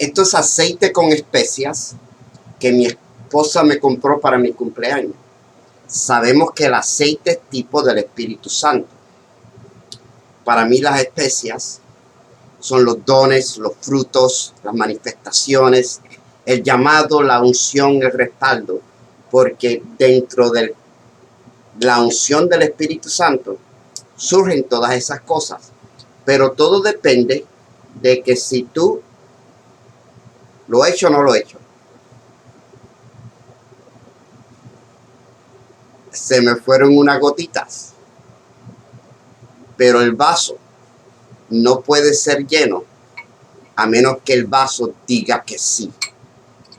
Esto es aceite con especias que mi esposa me compró para mi cumpleaños. Sabemos que el aceite es tipo del Espíritu Santo. Para mí las especias son los dones, los frutos, las manifestaciones, el llamado, la unción, el respaldo, porque dentro de la unción del Espíritu Santo surgen todas esas cosas, pero todo depende de que si tú lo he hecho o no lo he hecho. Se me fueron unas gotitas, pero el vaso no puede ser lleno a menos que el vaso diga que sí,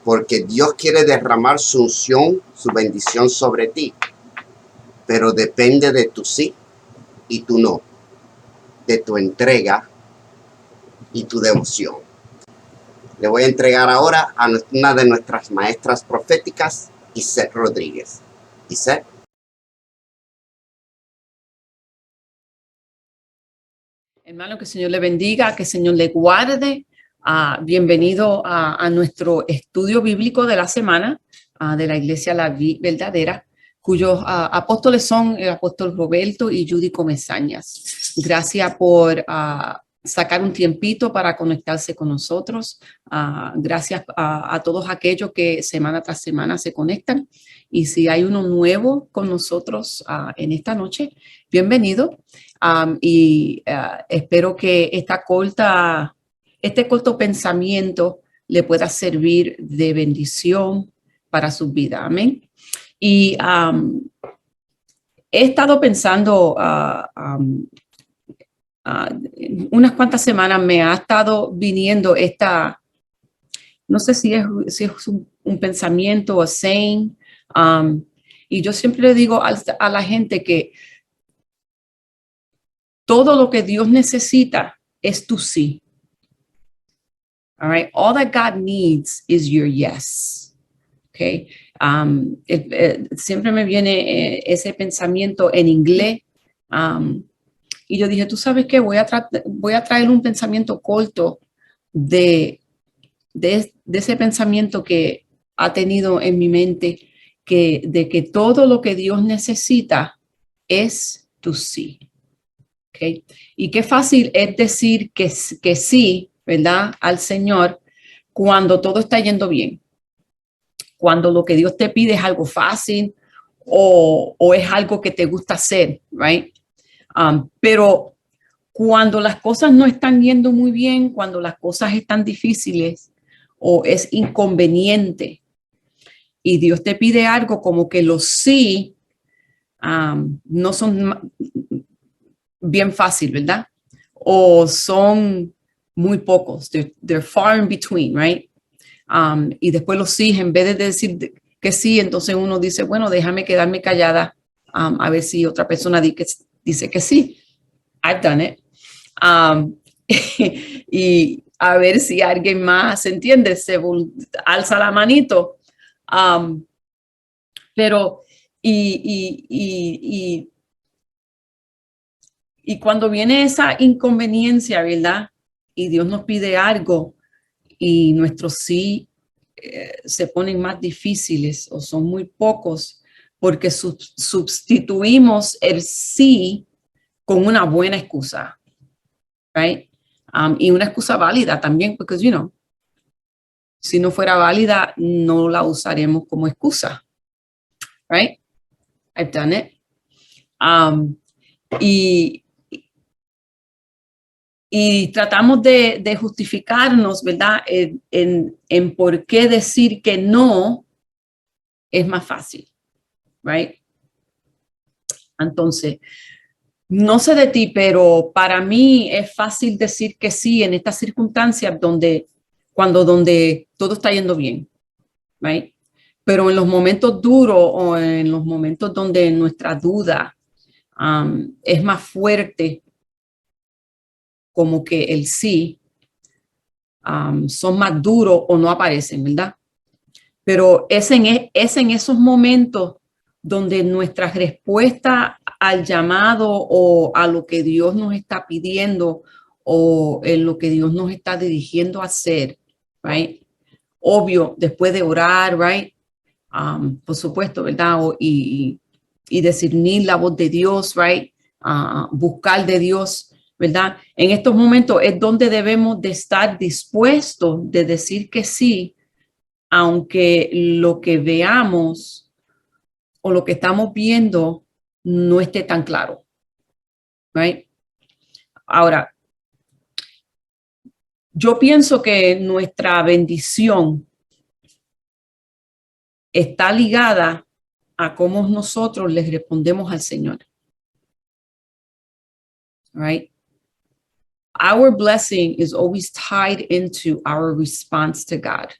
porque Dios quiere derramar su unción, su bendición sobre ti, pero depende de tu sí y tu no, de tu entrega y tu devoción. Le voy a entregar ahora a una de nuestras maestras proféticas, Isette Rodríguez. Isette. Hermano, que el Señor le bendiga, que el Señor le guarde. Bienvenido a nuestro estudio bíblico de la semana de la Iglesia La Verdadera, cuyos apóstoles son el apóstol Roberto y Judy Comesañas. Gracias por sacar un tiempito para conectarse con nosotros. Gracias a todos aquellos que semana tras semana se conectan. Y si hay uno nuevo con nosotros en esta noche, bienvenido. Espero que este corto pensamiento le pueda servir de bendición para su vida. Amén. Y he estado pensando unas cuantas semanas me ha estado viniendo no sé si es un pensamiento o saying, y yo siempre le digo a la gente que todo lo que Dios necesita es tu sí. All right. All that God needs is your yes. Okay. Siempre me viene ese pensamiento en inglés. Y yo dije, ¿tú sabes qué? Voy a traer un pensamiento corto de ese pensamiento que ha tenido en mi mente, de que todo lo que Dios necesita es tu sí. Okay. Y qué fácil es decir que sí, ¿verdad? Al Señor cuando todo está yendo bien. Cuando lo que Dios te pide es algo fácil o es algo que te gusta hacer, right? Pero cuando las cosas no están yendo muy bien, cuando las cosas están difíciles o es inconveniente y Dios te pide algo, como que los sí no son bien fácil, ¿verdad? O son muy pocos. They're far in between, right? Y después los sí, en vez de decir que sí, entonces uno dice, bueno, déjame quedarme callada a ver si otra persona dice que sí. I've done it. Y a ver si alguien más, ¿entiende? Se alza la manito. Pero, y cuando viene esa inconveniencia, ¿verdad? Y Dios nos pide algo y nuestros sí se ponen más difíciles o son muy pocos porque sustituimos el sí con una buena excusa, right? Y una excusa válida también, porque, si no fuera válida, no la usaremos como excusa, right? I've done it. Y tratamos de justificarnos, ¿verdad? En por qué decir que no es más fácil, right? Entonces, no sé de ti, pero para mí es fácil decir que sí en estas circunstancias donde todo está yendo bien, right? Pero en los momentos duros o en los momentos donde nuestra duda es más fuerte, como que el sí, son más duros o no aparecen, ¿verdad? Pero es en esos momentos donde nuestra respuesta al llamado o a lo que Dios nos está pidiendo o en lo que Dios nos está dirigiendo a hacer right? Obvio, después de orar, right? Por supuesto, ¿verdad? Y discernir la voz de Dios, right? Buscar de Dios, ¿verdad? En estos momentos es donde debemos de estar dispuestos de decir que sí, aunque lo que veamos o lo que estamos viendo no esté tan claro, right? Ahora, yo pienso que nuestra bendición está ligada a cómo nosotros les respondemos al Señor. Right? Our blessing is always tied into our response to God.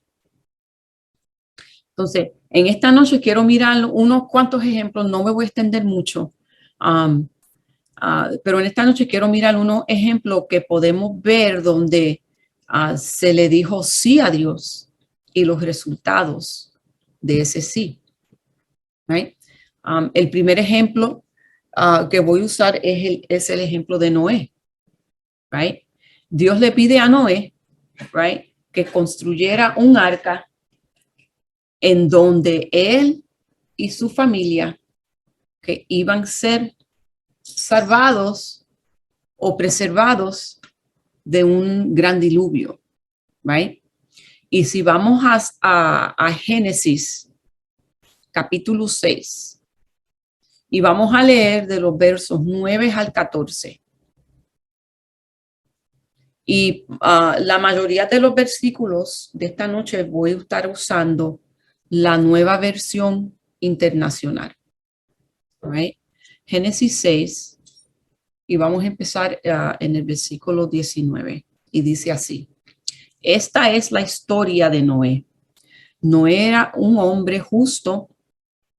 Entonces, en esta noche quiero mirar unos cuantos ejemplos, no me voy a extender mucho, pero en esta noche quiero mirar unos ejemplos que podemos ver donde se le dijo sí a Dios y los resultados de ese sí. Right? El primer ejemplo que voy a usar es el ejemplo de Noé. Right? Dios le pide a Noé, right, que construyera un arca en donde él y su familia que iban a ser salvados o preservados de un gran diluvio. Right? Y si vamos a Génesis capítulo 6 y vamos a leer de los versos 9 al 14. Y la mayoría de los versículos de esta noche voy a estar usando la nueva versión internacional. Right? Génesis 6 y vamos a empezar en el versículo 19 y dice así. Esta es la historia de Noé. Noé era un hombre justo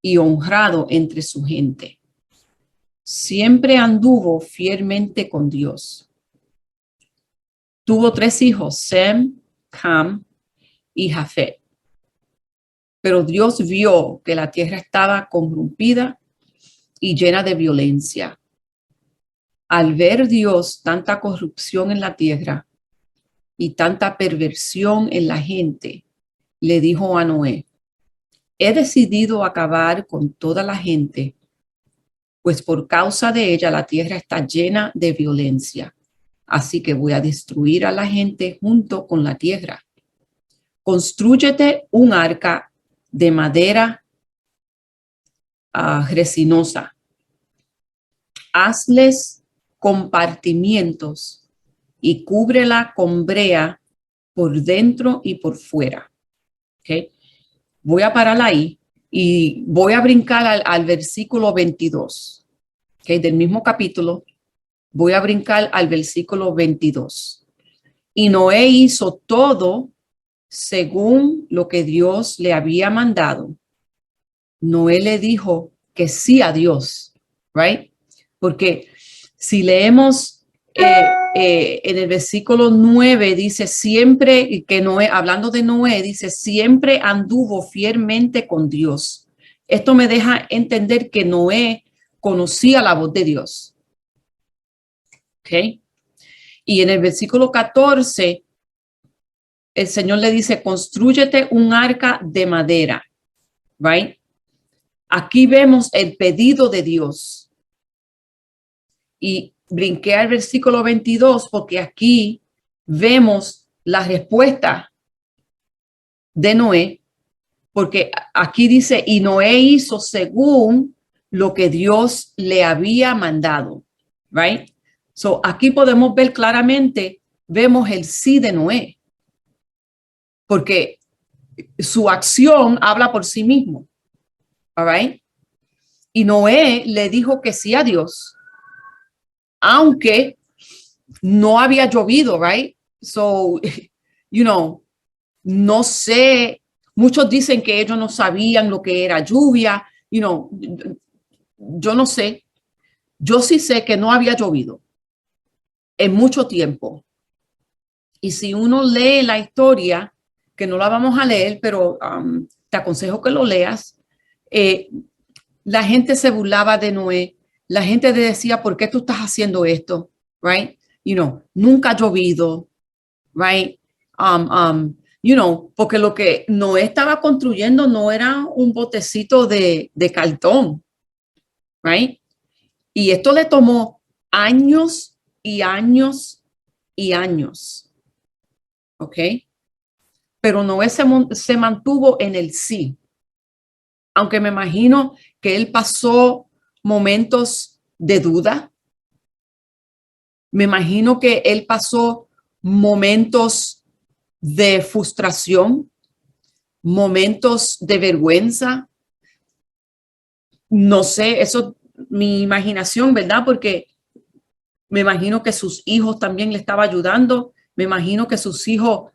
y honrado entre su gente. Siempre anduvo fielmente con Dios. Tuvo 3 hijos, Sem, Cam y Jafet. Pero Dios vio que la tierra estaba corrompida y llena de violencia. Al ver Dios tanta corrupción en la tierra y tanta perversión en la gente, le dijo a Noé, he decidido acabar con toda la gente, pues por causa de ella la tierra está llena de violencia. Así que voy a destruir a la gente junto con la tierra. Constrúyete un arca de madera resinosa. Hazles compartimientos y cúbrela con brea por dentro y por fuera. ¿Okay? Voy a parar ahí y voy a brincar al versículo 22. ¿Okay? Del mismo capítulo. Voy a brincar al versículo 22. Y Noé hizo todo según lo que Dios le había mandado. Noé le dijo que sí a Dios, right? Porque si leemos en el versículo 9 dice siempre que Noé, hablando de Noé, dice siempre anduvo fielmente con Dios. Esto me deja entender que Noé conocía la voz de Dios. Okay. Y en el versículo 14, el Señor le dice, constrúyete un arca de madera. Right? Aquí vemos el pedido de Dios. Y brinqué al versículo 22 porque aquí vemos la respuesta de Noé. Porque aquí dice, y Noé hizo según lo que Dios le había mandado. Right? So, aquí podemos ver claramente, vemos el sí de Noé, porque su acción habla por sí mismo. All right? Y Noé le dijo que sí a Dios, aunque no había llovido, right? So, no sé, muchos dicen que ellos no sabían lo que era lluvia, yo no sé. Yo sí sé que no había llovido en mucho tiempo. Y si uno lee la historia, que no la vamos a leer, pero te aconsejo que lo leas, la gente se burlaba de Noé, la gente decía, ¿por qué tú estás haciendo esto? Right? Nunca ha llovido, right? porque lo que Noé estaba construyendo no era un botecito de cartón, right? Y esto le tomó años y años y años, ¿ok? Pero Noé se mantuvo en el sí. Aunque me imagino que él pasó momentos de duda. Me imagino que él pasó momentos de frustración, momentos de vergüenza. No sé, eso es mi imaginación, ¿verdad? Porque me imagino que sus hijos también le estaban ayudando. Me imagino que sus hijos,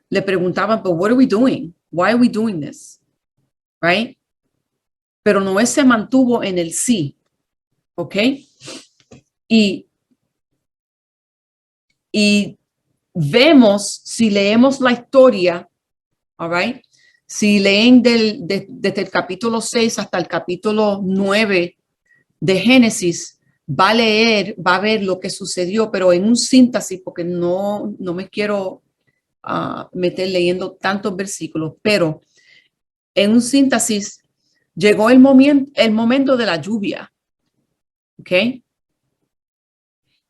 le preguntaban, but what are we doing? Why are we doing this? Right? Pero Noé se mantuvo en el sí, ¿ok? Y vemos, si leemos la historia, all right, si leen desde el capítulo 6 hasta el capítulo 9 de Génesis, va a ver lo que sucedió, pero en un síntesis, porque no me quiero meter leyendo tantos versículos, pero en un síntesis llegó el momento de la lluvia, ¿ok?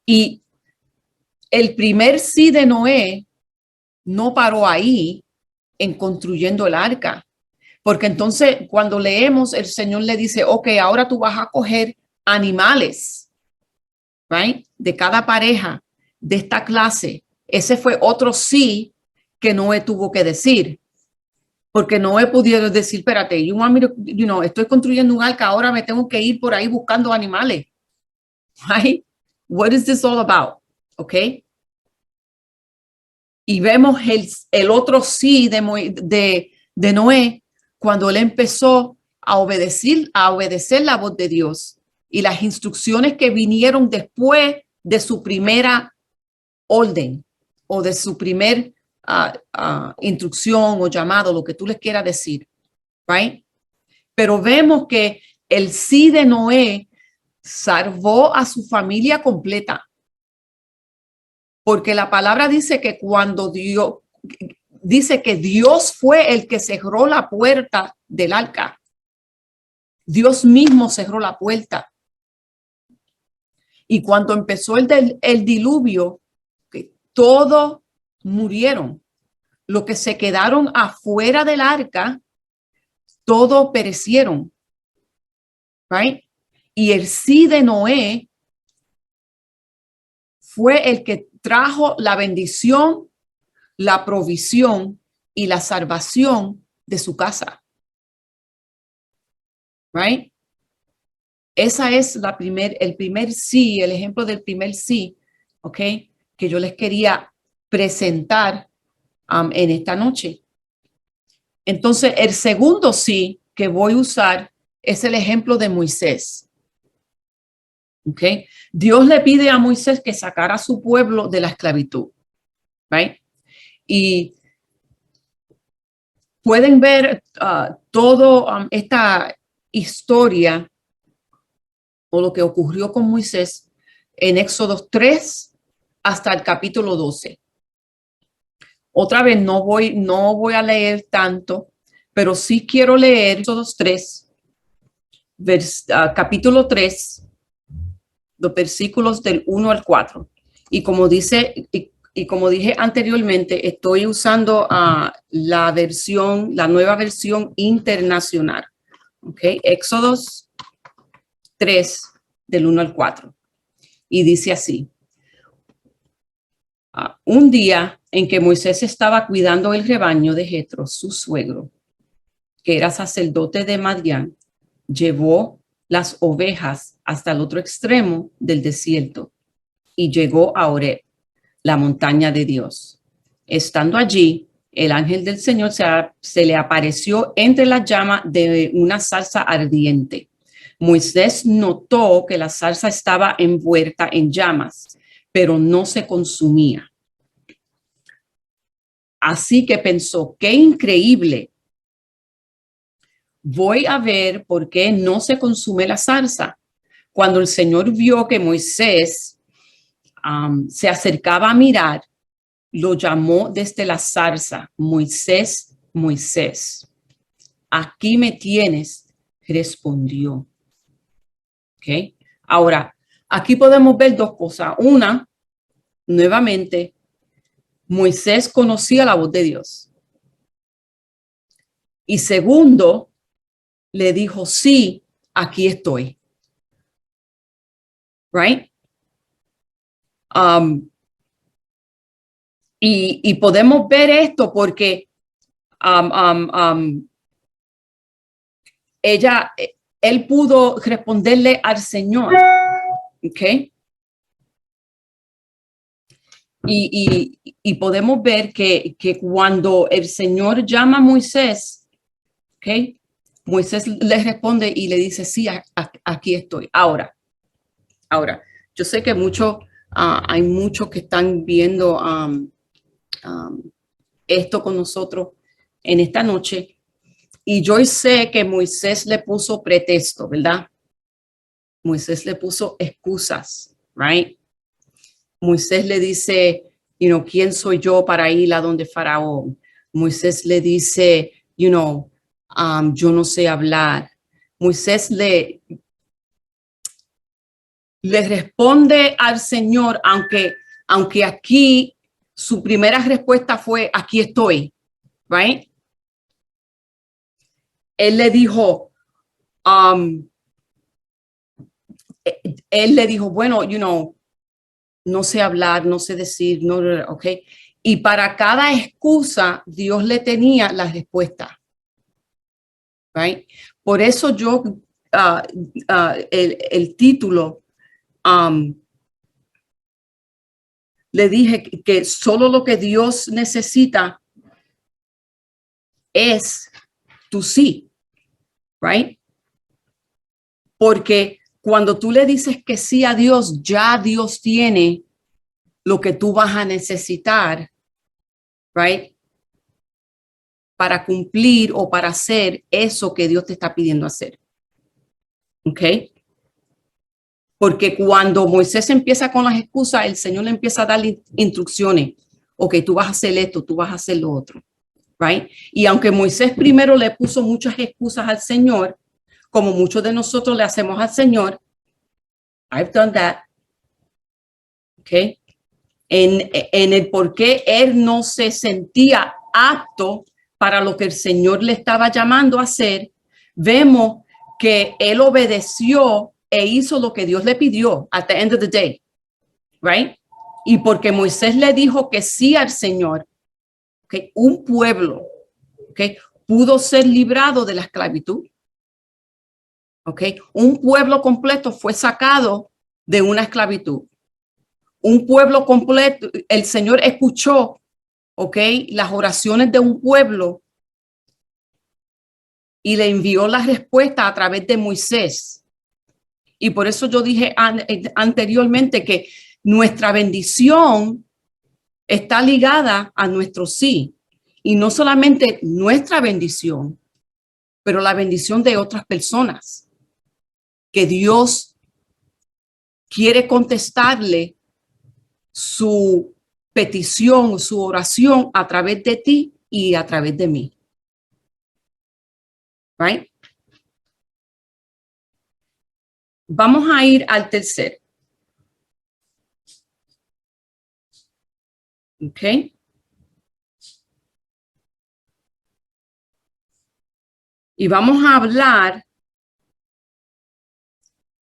Y el primer sí de Noé no paró ahí en construyendo el arca, porque entonces cuando leemos, el Señor le dice, ok, ahora tú vas a coger animales, right, de cada pareja de esta clase. Ese fue otro sí que Noé tuvo que decir, porque Noé pudiera decir, espérate, estoy construyendo un arca, ahora me tengo que ir por ahí buscando animales, right? What is this all about? Ok. Y vemos el otro sí de Noé cuando él empezó a obedecer la voz de Dios y las instrucciones que vinieron después de su primera orden o de su primer instrucción o llamado, lo que tú les quieras decir, right? Pero vemos que el sí de Noé salvó a su familia completa. Porque la palabra dice que dice que Dios fue el que cerró la puerta del arca. Dios mismo cerró la puerta. Y cuando empezó el diluvio, todos murieron. Los que se quedaron afuera del arca, todos perecieron. Right? Y el sí de Noé fue el que trajo la bendición, la provisión y la salvación de su casa. Right? Esa es el primer sí, el ejemplo del primer sí, ¿ok? Que yo les quería presentar en esta noche. Entonces, el segundo sí que voy a usar es el ejemplo de Moisés. ¿Ok? Dios le pide a Moisés que sacara a su pueblo de la esclavitud. Right? Y pueden ver toda esta historia o lo que ocurrió con Moisés en Éxodo 3 hasta el capítulo 12. Otra vez no voy a leer tanto, pero sí quiero leer Éxodo 3, capítulo 3, los versículos del 1 al 4. Y como dije anteriormente, estoy usando la nueva versión internacional. ¿Ok? Éxodo 3, del 1 al 4. Y dice así. Un día en que Moisés estaba cuidando el rebaño de Jetro, su suegro, que era sacerdote de Madián, llevó las ovejas hasta el otro extremo del desierto y llegó a Horeb, la montaña de Dios. Estando allí, el ángel del Señor se le apareció entre las llamas de una zarza ardiente. Moisés notó que la zarza estaba envuelta en llamas, pero no se consumía. Así que pensó, qué increíble. Voy a ver por qué no se consume la zarza. Cuando el Señor vio que Moisés se acercaba a mirar, lo llamó desde la zarza, Moisés, Moisés. Aquí me tienes, respondió. ¿Ok? Ahora, aquí podemos ver dos cosas. Una, nuevamente, Moisés conocía la voz de Dios. Y segundo, le dijo, sí, aquí estoy. Right? Y podemos ver esto porque él pudo responderle al Señor. ¿Ok? Y podemos ver que cuando el Señor llama a Moisés, ¿ok? Moisés le responde y le dice, sí, aquí estoy. Ahora, yo sé que hay muchos que están viendo esto con nosotros en esta noche. Y yo sé que Moisés le puso pretexto, ¿verdad? Moisés le puso excusas, right? Moisés le dice, ¿quién soy yo para ir a donde Faraón? Moisés le dice, yo no sé hablar. Moisés le responde al Señor, aunque aquí su primera respuesta fue, aquí estoy, right? Él le dijo, bueno, no sé hablar, no sé decir, no, ok. Y para cada excusa, Dios le tenía la respuesta. Right? Por eso yo, el título, le dije que solo lo que Dios necesita es tu sí. Right? Porque cuando tú le dices que sí a Dios, ya Dios tiene lo que tú vas a necesitar, right? Para cumplir o para hacer eso que Dios te está pidiendo hacer. ¿Ok? Porque cuando Moisés empieza con las excusas, el Señor le empieza a dar instrucciones. Ok, tú vas a hacer esto, tú vas a hacer lo otro. Right? Y aunque Moisés primero le puso muchas excusas al Señor, como muchos de nosotros le hacemos al Señor, I've done that. Ok. En el por qué él no se sentía apto para lo que el Señor le estaba llamando a hacer, vemos que él obedeció e hizo lo que Dios le pidió at the end of the day, right? Y porque Moisés le dijo que sí al Señor, okay, un pueblo, okay, pudo ser librado de la esclavitud. Okay, un pueblo completo fue sacado de una esclavitud. Un pueblo completo, el Señor escuchó, ok, las oraciones de un pueblo y le envió la respuesta a través de Moisés. Y por eso yo dije anteriormente que nuestra bendición está ligada a nuestro sí. Y no solamente nuestra bendición, pero la bendición de otras personas. Que Dios quiere contestarle su petición, su oración a través de ti y a través de mí. Right? Vamos a ir al tercer. Ok. Y vamos a hablar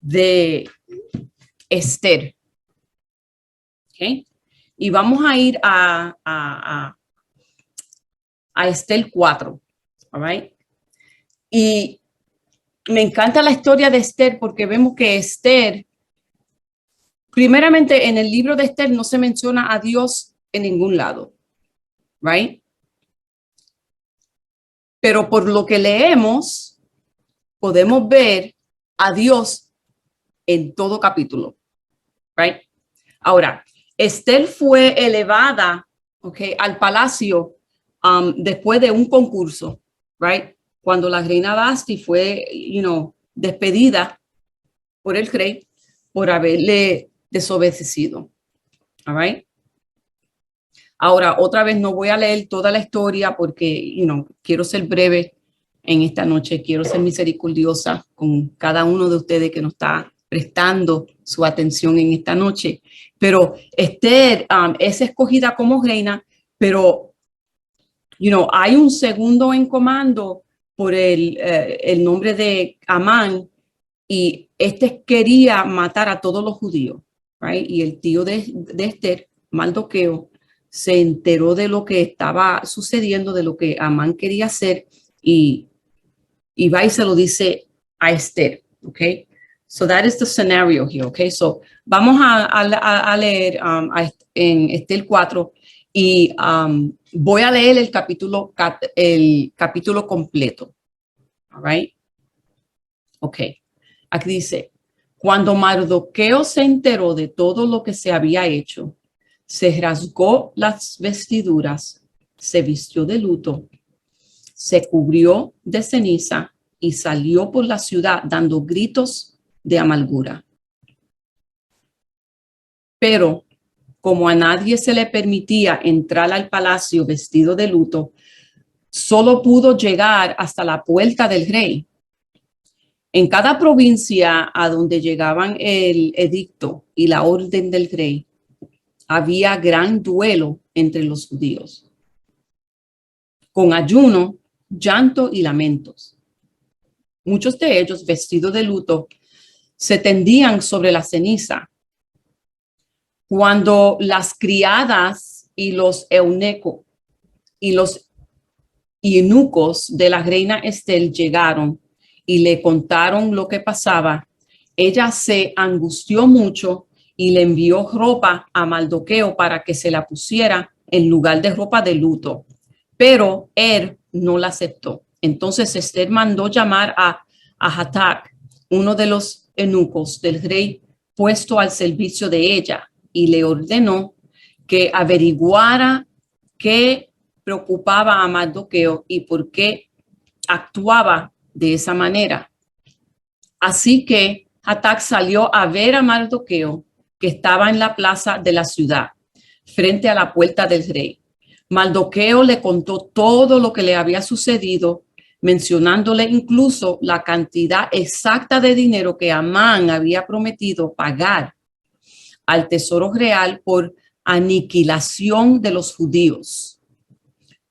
de Esther. Ok. Y vamos a ir a Esther 4. All right. Y me encanta la historia de Esther porque vemos que Esther, primeramente en el libro de Esther no se menciona a Dios en ningún lado. Right. Pero por lo que leemos, podemos ver a Dios en todo capítulo. Right. Ahora, Esther fue elevada, okay, al palacio después de un concurso, right? Cuando la reina Vasti fue, despedida por el rey por haberle desobedecido. All right. Ahora, otra vez no voy a leer toda la historia porque, quiero ser breve en esta noche. Quiero ser misericordiosa con cada uno de ustedes que nos está prestando su atención en esta noche. Pero Esther es escogida como reina, pero, hay un segundo en comando por el nombre de Amán, y este quería matar a todos los judíos, right? Y el tío de Esther, Mardoqueo, se enteró de lo que estaba sucediendo, de lo que Amán quería hacer, y va y se lo dice a Esther, okay? So that is the scenario here, okay? So vamos a leer en Esther 4 y voy a leer el capítulo completo, all right? Okay. Aquí dice, cuando Mardoqueo se enteró de todo lo que se había hecho, se rasgó las vestiduras, se vistió de luto, se cubrió de ceniza y salió por la ciudad dando gritos de amargura. Pero como a nadie se le permitía entrar al palacio vestido de luto, solo pudo llegar hasta la puerta del rey. En cada provincia a donde llegaban el edicto y la orden del rey, había gran duelo entre los judíos, con ayuno, llanto y lamentos. Muchos de ellos, vestidos de luto, se tendían sobre la ceniza. Cuando las criadas y los eunucos de la reina Esther llegaron y le contaron lo que pasaba, ella se angustió mucho y le envió ropa a Mardoqueo para que se la pusiera en lugar de ropa de luto. Pero él no la aceptó. Entonces Esther mandó llamar a Hatac, uno de los eunucos del rey puesto al servicio de ella, y le ordenó que averiguara qué preocupaba a Mardoqueo y por qué actuaba de esa manera. Así que Hatac salió a ver a Mardoqueo, que estaba en la plaza de la ciudad, frente a la puerta del rey. Mardoqueo le contó todo lo que le había sucedido, mencionándole incluso la cantidad exacta de dinero que Amán había prometido pagar al tesoro real por aniquilación de los judíos.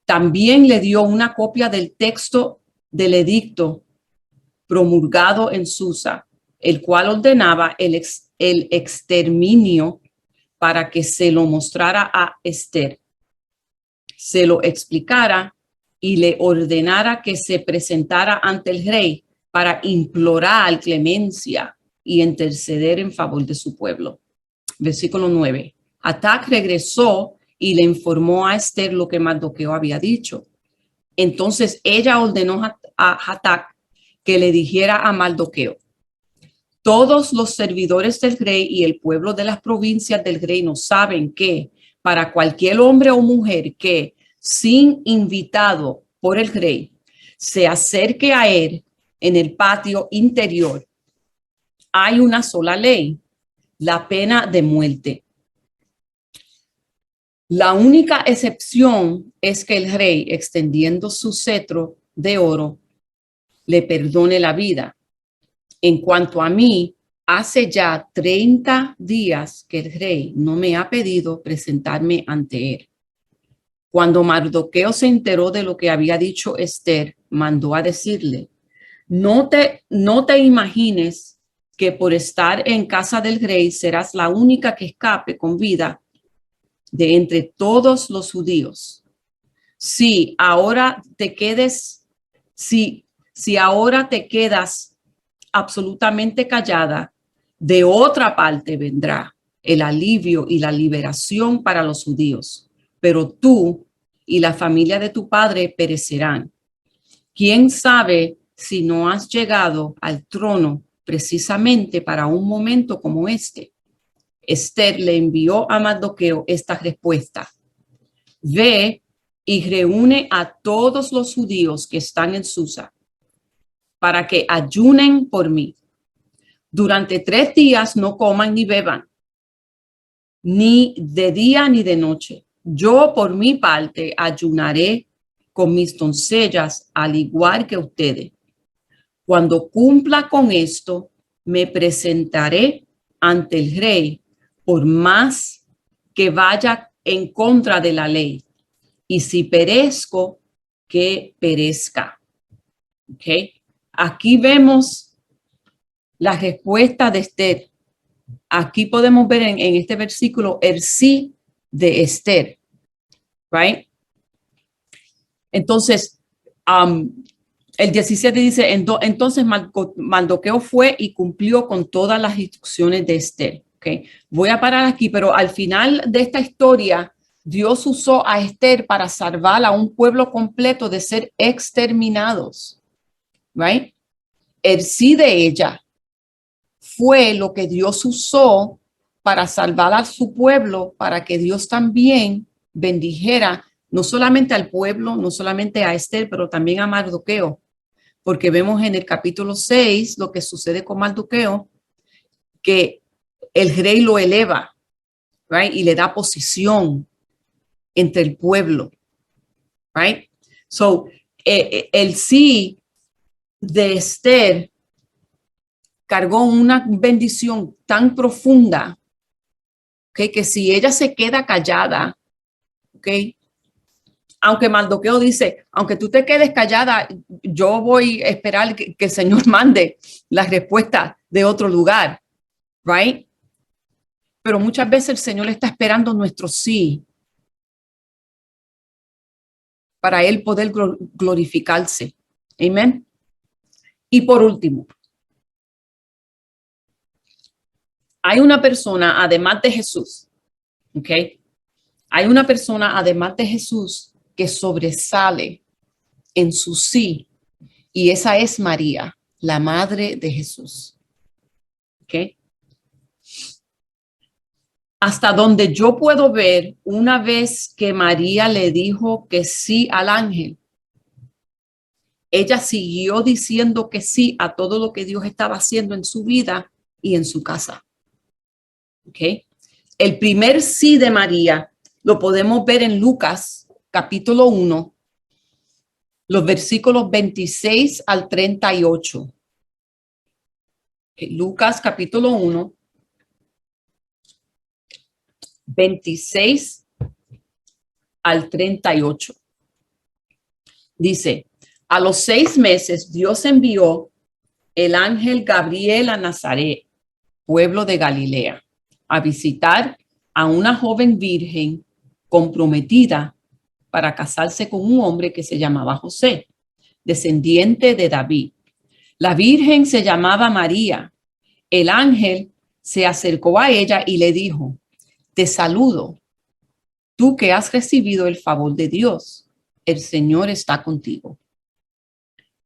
También le dio una copia del texto del edicto promulgado en Susa, el cual ordenaba el exterminio, para que se lo mostrara a Esther, se lo explicara y le ordenara que se presentara ante el rey para implorar clemencia y interceder en favor de su pueblo. Versículo 9. Hatac regresó y le informó a Esther lo que Mardoqueo había dicho. Entonces ella ordenó a Hatac que le dijera a Mardoqueo: todos los servidores del rey y el pueblo de las provincias del reino saben que para cualquier hombre o mujer que, sin invitado por el rey, se acerque a él en el patio interior, hay una sola ley: la pena de muerte. La única excepción es que el rey, extendiendo su cetro de oro, le perdone la vida. En cuanto a mí, hace ya 30 días que el rey no me ha pedido presentarme ante él. Cuando Mardoqueo se enteró de lo que había dicho Esther, mandó a decirle: no te imagines que por estar en casa del rey serás la única que escape con vida de entre todos los judíos. Si ahora te quedas absolutamente callada, de otra parte vendrá el alivio y la liberación para los judíos, pero tú y la familia de tu padre perecerán. ¿Quién sabe si no has llegado al trono precisamente para un momento como este? Esther le envió a Mardoqueo esta respuesta: ve y reúne a todos los judíos que están en Susa para que ayunen por mí. Durante 3 días no coman ni beban, ni de día ni de noche. Yo por mi parte ayunaré con mis doncellas al igual que ustedes. Cuando cumpla con esto, me presentaré ante el rey por más que vaya en contra de la ley. Y si perezco, que perezca. ¿Okay? Aquí vemos la respuesta de Esther. Aquí podemos ver en este versículo el sí de Esther. Right? Entonces, el 17 dice, entonces Mardoqueo fue y cumplió con todas las instrucciones de Esther. Okay. Voy a parar aquí, pero al final de esta historia, Dios usó a Esther para salvar a un pueblo completo de ser exterminados. Right? El sí de ella fue lo que Dios usó para salvar a su pueblo, para que Dios también bendijera no solamente al pueblo, no solamente a Esther, pero también a Mardoqueo. Porque vemos en el capítulo 6 lo que sucede con Mardoqueo, que el rey lo eleva, right? Y le da posición entre el pueblo, right? So, el sí de Esther cargó una bendición tan profunda, okay, que si ella se queda callada, okay, aunque Mardoqueo dice, aunque tú te quedes callada, yo voy a esperar que el Señor mande la respuesta de otro lugar, right? Pero muchas veces el Señor está esperando nuestro sí para Él poder glorificarse. Amén. Y por último, hay una persona, además de Jesús, ¿ok? Hay una persona, además de Jesús, que sobresale en su sí, y esa es María, la madre de Jesús. ¿Ok? Hasta donde yo puedo ver, una vez que María le dijo que sí al ángel, ella siguió diciendo que sí a todo lo que Dios estaba haciendo en su vida y en su casa. ¿Ok? El primer sí de María lo podemos ver en Lucas capítulo 1, los versículos 26 al 38. Lucas capítulo 1, 26 al 38. Dice, a los 6 meses Dios envió el ángel Gabriel a Nazaret, pueblo de Galilea, a visitar a una joven virgen comprometida para casarse con un hombre que se llamaba José, descendiente de David. La virgen se llamaba María. El ángel se acercó a ella y le dijo, te saludo, tú que has recibido el favor de Dios. El Señor está contigo.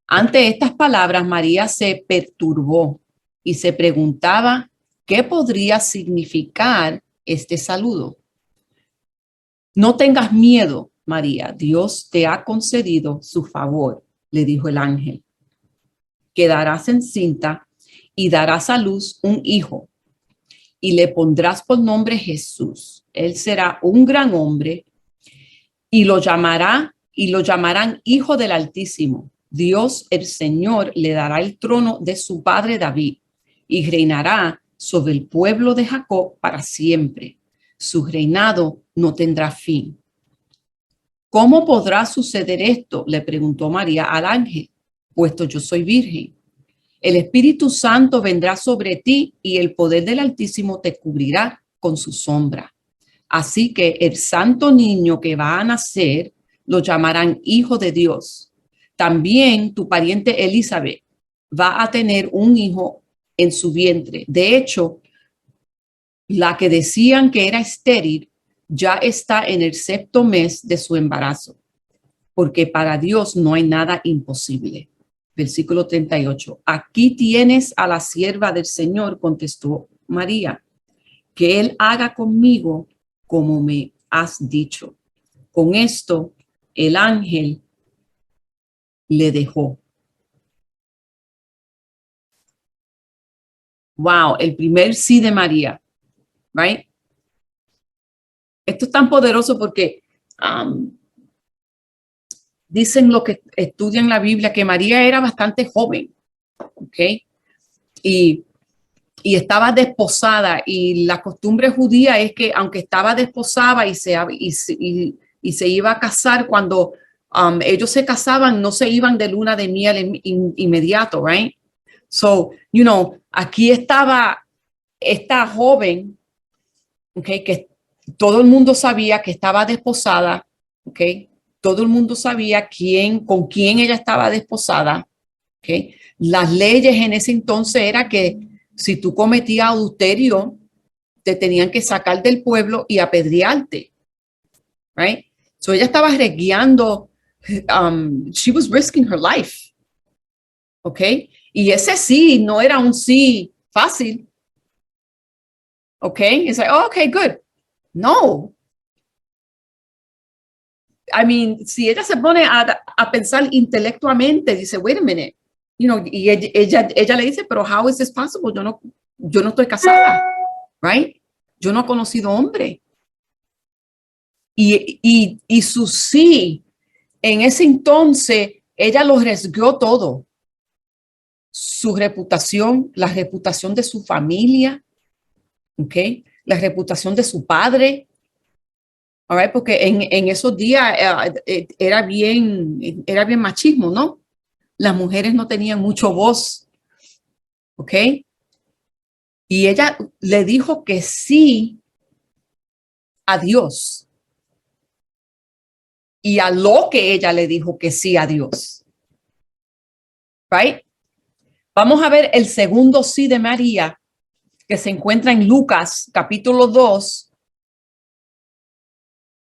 Ante estas palabras, María se perturbó y se preguntaba qué podría significar este saludo. No tengas miedo, María, Dios te ha concedido su favor, le dijo el ángel. Quedarás encinta y darás a luz un hijo y le pondrás por nombre Jesús. Él será un gran hombre y lo llamarán Hijo del Altísimo. Dios el Señor le dará el trono de su padre David y reinará sobre el pueblo de Jacob para siempre. Su reinado no tendrá fin. ¿Cómo podrá suceder esto?, le preguntó María al ángel, puesto yo soy virgen. El Espíritu Santo vendrá sobre ti y el poder del Altísimo te cubrirá con su sombra. Así que el santo niño que va a nacer lo llamarán Hijo de Dios. También tu pariente Elizabeth va a tener un hijo en su vientre. De hecho, la que decían que era estéril ya está en el 7º mes de su embarazo, porque para Dios no hay nada imposible. Versículo 38. Aquí tienes a la sierva del Señor, contestó María, que Él haga conmigo como me has dicho. Con esto, el ángel le dejó. Wow, el primer sí de María, right? esto es tan poderoso porque dicen los que estudian la Biblia que María era bastante joven, ¿ok? Y estaba desposada, y la costumbre judía es que aunque estaba desposada y se iba a casar, cuando ellos se casaban, no se iban de luna de miel inmediato, right? So, aquí estaba esta joven, okay, que todo el mundo sabía que estaba desposada, okay, todo el mundo sabía con quién ella estaba desposada, okay. Las leyes en ese entonces era que si tú cometías adulterio, te tenían que sacar del pueblo y apedrearte, right? So ella estaba arriesgando, she was risking her life, okay. Y ese sí no era un sí fácil, okay. It's like, oh, okay, good. No. I mean, si ella se pone a pensar intelectualmente, dice, wait a minute, y ella le dice, pero how is this possible? Yo no estoy casada, right? Yo no he conocido hombre. Y su sí, en ese entonces, ella lo arriesgó todo. Su reputación, la reputación de su familia, okay, la reputación de su padre. All right, porque en esos días era bien machismo, ¿no? Las mujeres no tenían mucho voz, ¿ok? Y ella le dijo que sí a Dios. Y a lo que ella le dijo que sí a Dios. Right? Vamos a ver el segundo sí de María, que se encuentra en Lucas, capítulo 2,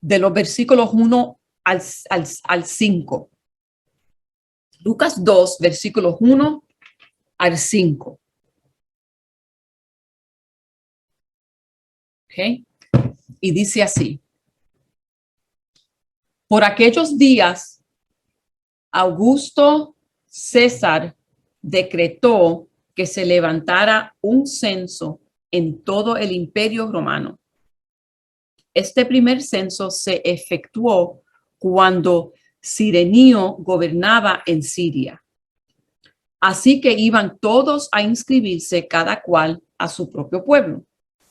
de los versículos 1 al 5. Lucas 2, versículos 1 al 5. ¿Ok? Y dice así: por aquellos días, Augusto César decretó que se levantara un censo en todo el Imperio Romano. Este primer censo se efectuó cuando Cirenio gobernaba en Siria. Así que iban todos a inscribirse, cada cual a su propio pueblo.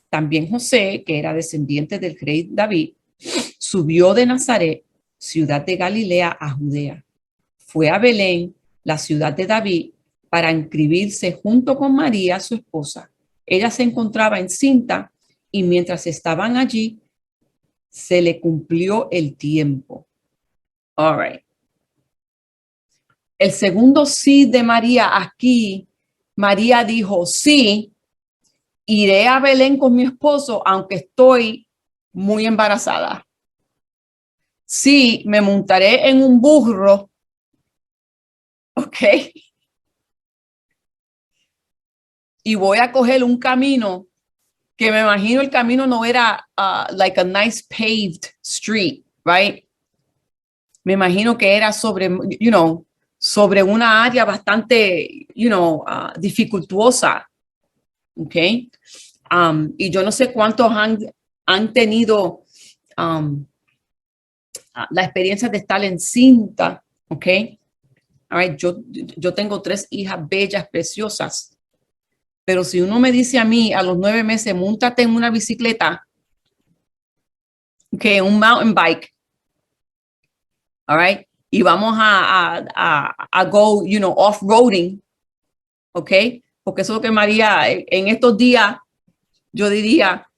También José, que era descendiente del rey David, subió de Nazaret, ciudad de Galilea, a Judea. Fue a Belén, la ciudad de David, para inscribirse junto con María, su esposa. Ella se encontraba encinta y mientras estaban allí, se le cumplió el tiempo. All right. El segundo sí de María aquí, María dijo, sí, iré a Belén con mi esposo, aunque estoy muy embarazada. Sí, me montaré en un burro, ¿ok? Y voy a coger un camino que me imagino el camino no era like a nice paved street, right? Me imagino que era sobre, sobre una área bastante, dificultuosa, ¿ok? Y yo no sé cuántos han tenido la experiencia de estar encinta, ¿ok? All right, yo tengo 3 hijas bellas, preciosas, pero si uno me dice a mí a los 9 meses, móntate en una bicicleta, okay, un mountain bike, all right, y vamos a go, off-roading, okay, porque eso es lo que María, en estos días, yo diría,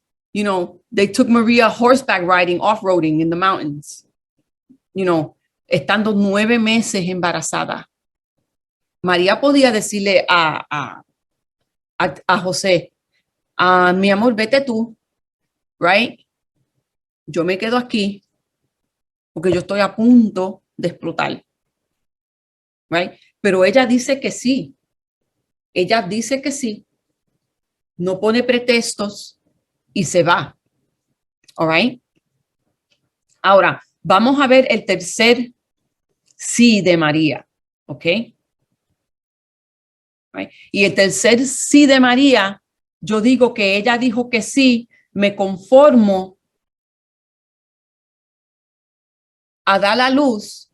they took Maria horseback riding, off-roading in the mountains, estando 9 meses embarazada. María podía decirle a José, mi amor, vete tú, right? Yo me quedo aquí porque yo estoy a punto de explotar, right? Pero ella dice que sí. Ella dice que sí. No pone pretextos y se va. All right. Ahora, vamos a ver el tercer sí de María, ¿ok? Right. Y el tercer sí de María, yo digo que ella dijo que sí, me conformo a dar la luz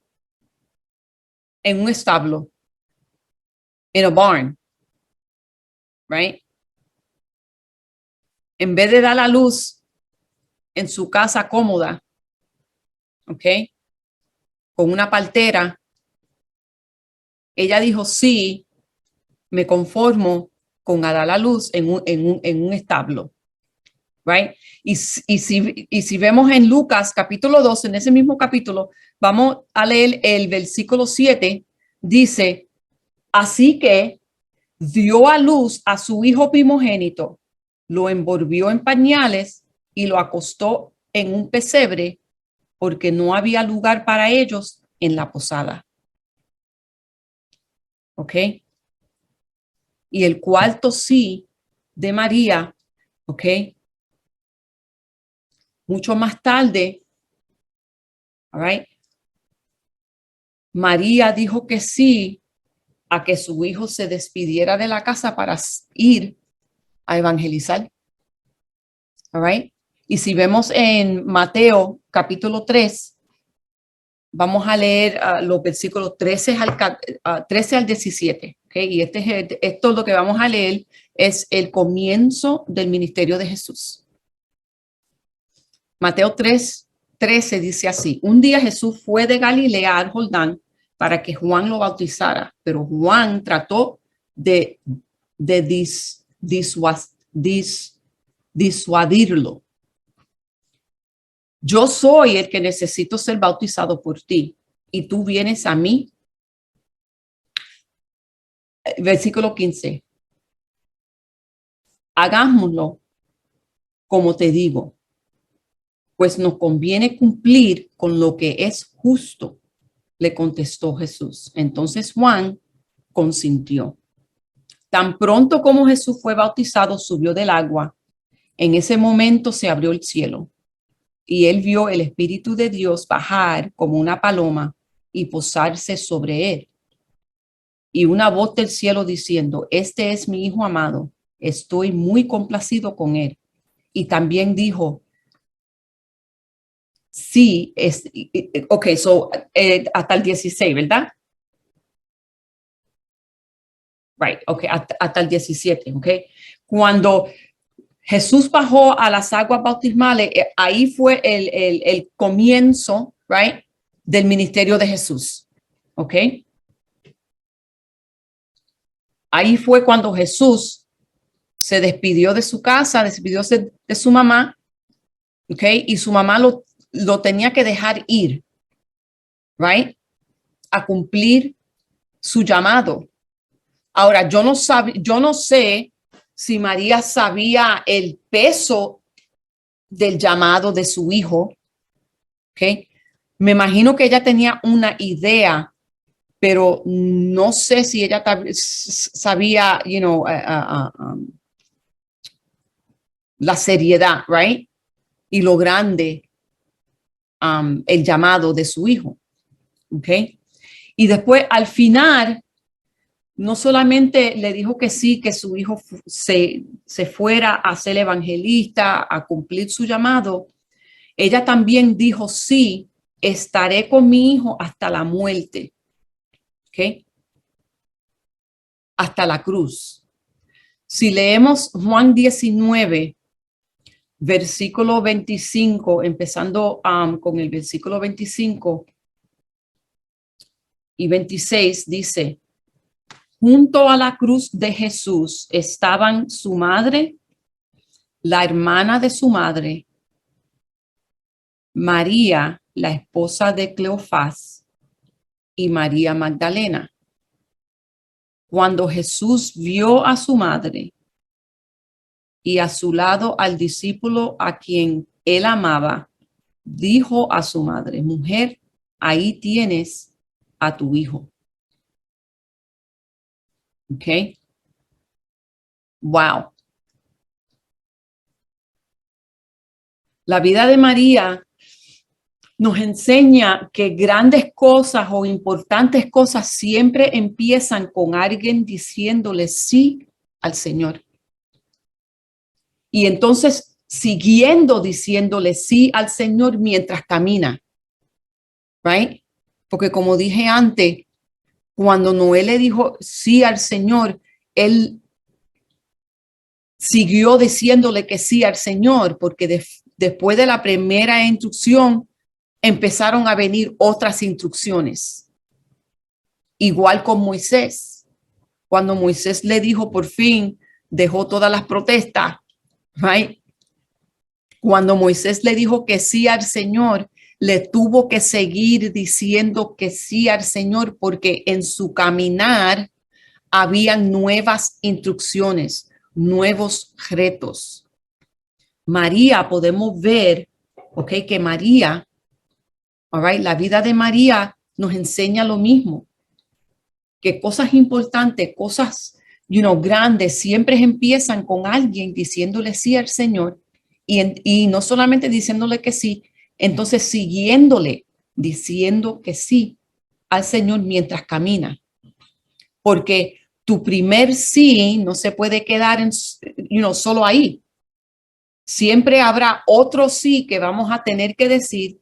en un establo, in a barn, right? En vez de dar la luz en su casa cómoda, ¿ok? Con una partera, ella dijo, sí, me conformo con dar la luz en un establo, right? Y si vemos en Lucas capítulo 2, en ese mismo capítulo, vamos a leer el versículo 7, dice, así que dio a luz a su hijo primogénito, lo envolvió en pañales y lo acostó en un pesebre porque no había lugar para ellos en la posada. ¿Ok? Y el cuarto sí de María, ¿ok? Mucho más tarde, all right, María dijo que sí a que su hijo se despidiera de la casa para ir a evangelizar. All right. Y si vemos en Mateo capítulo 3, vamos a leer los versículos 13 al 17. Okay. Y esto lo que vamos a leer es el comienzo del ministerio de Jesús. Mateo 3:13 dice así: un día Jesús fue de Galilea al Jordán para que Juan lo bautizara, pero Juan trató de disuadirlo. Yo soy el que necesito ser bautizado por ti y tú vienes a mí. Versículo 15. Hagámoslo como te digo, pues nos conviene cumplir con lo que es justo, le contestó Jesús. Entonces Juan consintió. Tan pronto como Jesús fue bautizado, subió del agua. En ese momento se abrió el cielo y él vio el Espíritu de Dios bajar como una paloma y posarse sobre él. Y una voz del cielo diciendo, este es mi Hijo amado, estoy muy complacido con él. Y también dijo, sí, ok, hasta el 16, ¿verdad? Right, ok, hasta el 17, ok. Cuando Jesús bajó a las aguas bautismales, ahí fue el comienzo, right, del ministerio de Jesús, ok. Ahí fue cuando Jesús se despidió de su casa, despidió de su mamá, ok, y su mamá lo tenía que dejar ir, right, a cumplir su llamado. Ahora, yo no sé si María sabía el peso del llamado de su hijo, ¿ok? Me imagino que ella tenía una idea, pero no sé si ella sabía, la seriedad, right? Y lo grande, el llamado de su hijo, ¿ok? Y después, al final, no solamente le dijo que sí, que su hijo se fuera a ser evangelista, a cumplir su llamado, ella también dijo, sí, estaré con mi hijo hasta la muerte, ¿ok? Hasta la cruz. Si leemos Juan 19, versículo 25, empezando con el versículo 25 y 26, dice, junto a la cruz de Jesús estaban su madre, la hermana de su madre, María, la esposa de Cleofás, y María Magdalena. Cuando Jesús vio a su madre y a su lado al discípulo a quien él amaba, dijo a su madre, mujer, ahí tienes a tu hijo. ¿Ok? Wow. La vida de María nos enseña que grandes cosas o importantes cosas siempre empiezan con alguien diciéndole sí al Señor. Y entonces siguiendo diciéndole sí al Señor mientras camina. right? Porque como dije antes, cuando Noé le dijo sí al Señor, él siguió diciéndole que sí al Señor, porque después de la primera instrucción empezaron a venir otras instrucciones. Igual con Moisés. Cuando Moisés le dijo por fin, dejó todas las protestas, right? Cuando Moisés le dijo que sí al Señor, le tuvo que seguir diciendo que sí al Señor porque en su caminar habían nuevas instrucciones, nuevos retos. María, podemos ver, ok, que María, all right, la vida de María nos enseña lo mismo, que cosas importantes, cosas, grandes, siempre empiezan con alguien diciéndole sí al Señor y no solamente diciéndole que sí, entonces siguiéndole, diciendo que sí al Señor mientras camina. Porque tu primer sí no se puede quedar solo ahí. Siempre habrá otro sí que vamos a tener que decir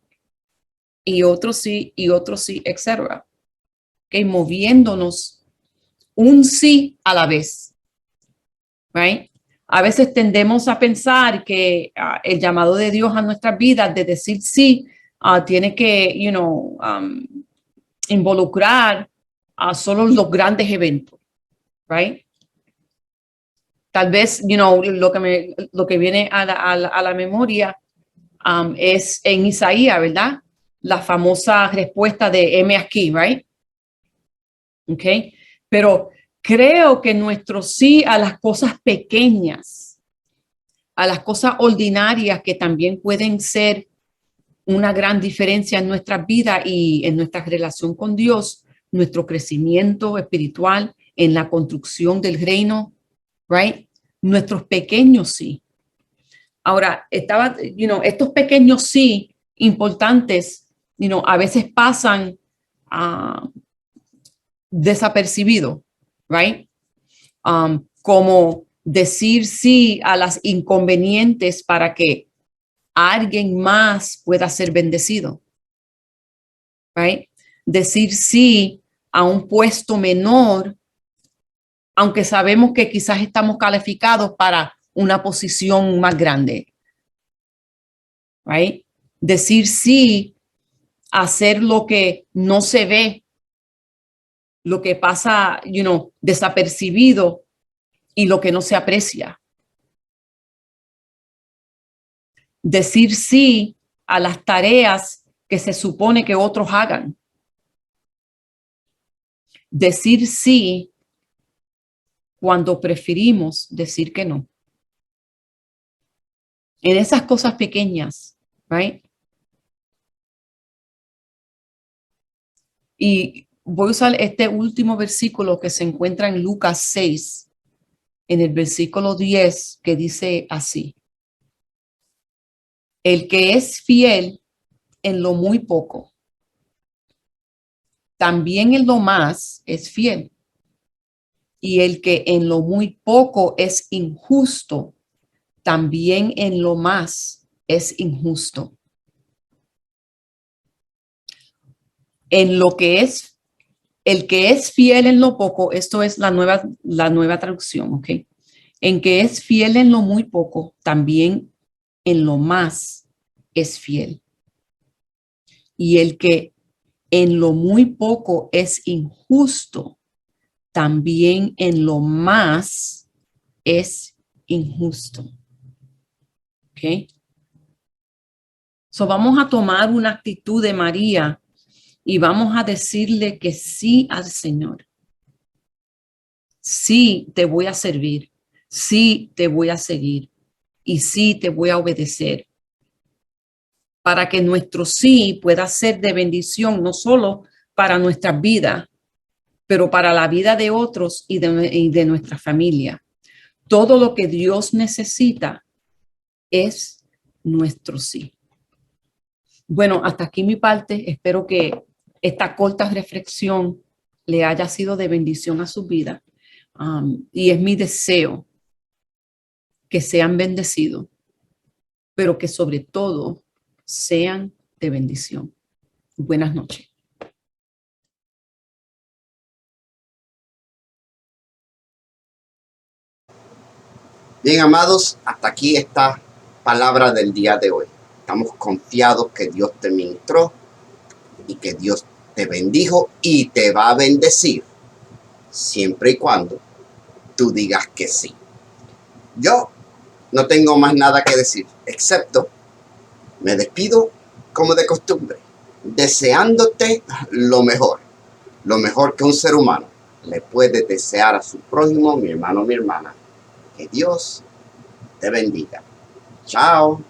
y otro sí, etc. Okay, moviéndonos un sí a la vez. Right? A veces tendemos a pensar que el llamado de Dios a nuestras vidas de decir sí tiene que, involucrar a solo los grandes eventos. Right? Tal vez, lo que viene a la memoria es en Isaías, ¿verdad? La famosa respuesta de heme aquí, right? Ok. Pero creo que nuestro sí a las cosas pequeñas, a las cosas ordinarias que también pueden ser una gran diferencia en nuestra vida y en nuestra relación con Dios, nuestro crecimiento espiritual, en la construcción del reino, right? Nuestros pequeños sí. Ahora, estos pequeños sí importantes, a veces pasan desapercibidos, right? Como decir sí a las inconvenientes para que alguien más pueda ser bendecido, right? Decir sí a un puesto menor, aunque sabemos que quizás estamos calificados para una posición más grande, right? Decir sí a hacer lo que no se ve, lo que pasa, desapercibido y lo que no se aprecia. Decir sí a las tareas que se supone que otros hagan. Decir sí cuando preferimos decir que no. En esas cosas pequeñas, right? Y voy a usar este último versículo que se encuentra en Lucas 6, en el versículo 10, que dice así: el que es fiel en lo muy poco, también en lo más es fiel. Y el que en lo muy poco es injusto, también en lo más es injusto. En lo que es, el que es fiel en lo poco, esto es la nueva traducción, ¿ok? En que es fiel en lo muy poco, también en lo más es fiel. Y el que en lo muy poco es injusto, también en lo más es injusto. ¿Ok? So vamos a tomar una actitud de María y vamos a decirle que sí al Señor. Sí te voy a servir, sí te voy a seguir y sí te voy a obedecer. Para que nuestro sí pueda ser de bendición, no solo para nuestra vida, pero para la vida de otros y de nuestra familia. Todo lo que Dios necesita es nuestro sí. Bueno, hasta aquí mi parte. Espero que esta corta reflexión le haya sido de bendición a su vida. Y es mi deseo que sean bendecidos, pero que sobre todo sean de bendición. Buenas noches. Bien, amados, hasta aquí esta palabra del día de hoy. Estamos confiados que Dios te ministró y que Dios te bendijo y te va a bendecir siempre y cuando tú digas que sí. Yo no tengo más nada que decir, excepto me despido como de costumbre, deseándote lo mejor que un ser humano le puede desear a su prójimo, mi hermano, mi hermana. Que Dios te bendiga. Chao.